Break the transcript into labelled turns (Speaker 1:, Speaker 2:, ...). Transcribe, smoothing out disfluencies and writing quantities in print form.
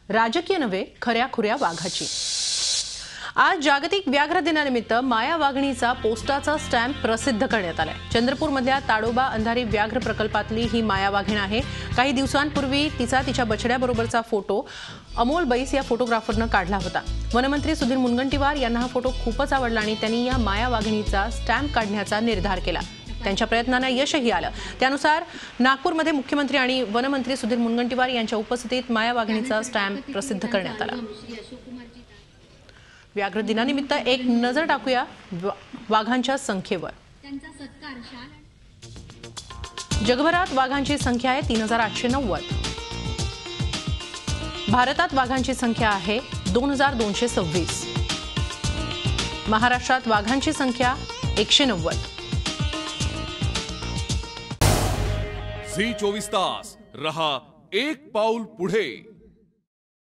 Speaker 1: राजकीय नव्हे खऱ्याखुऱ्या वाघाची। आज जागतिक व्याघ्र दिनानिमित्त माया वाघिणीचा पोस्टाचा स्टॅम्प प्रसिद्ध करण्यात आलाय। चंद्रपूरमधल्या ताडोबा अंधारी व्याघ्र प्रकल्पातली ही माया वाघीण आहे। काही दिवसांपूर्वी तिच्या बछड्याबरोबरचा फोटो अमोल बैस या फोटोग्राफरनं काढला होता। वनमंत्री सुधीर मुनगंटीवार यांना हा फोटो खूपच आवडला आणि त्यांनी या माया वाघिणीचा स्टॅम्प काढण्याचा निर्धार केला। त्यांच्या प्रयत्नांना यशही आलं। त्यानुसार नागपूरमध्ये मुख्यमंत्री आणि वनमंत्री सुधीर मुनगंटीवार यांच्या उपस्थितीत माया वाघिणीचा स्टॅम्प प्रसिद्ध करण्यात आला। व्याघ्र दिनानिमित्त एक नजर टाकूया वाघांच्या संख्येवर। जगभरात वाघांची संख्या आहे 3890। भारतात वाघांची संख्या आहे 2226। महाराष्ट्रात वाघांची संख्या 190।
Speaker 2: झी 24 तास रहा एक पाऊल पुढे।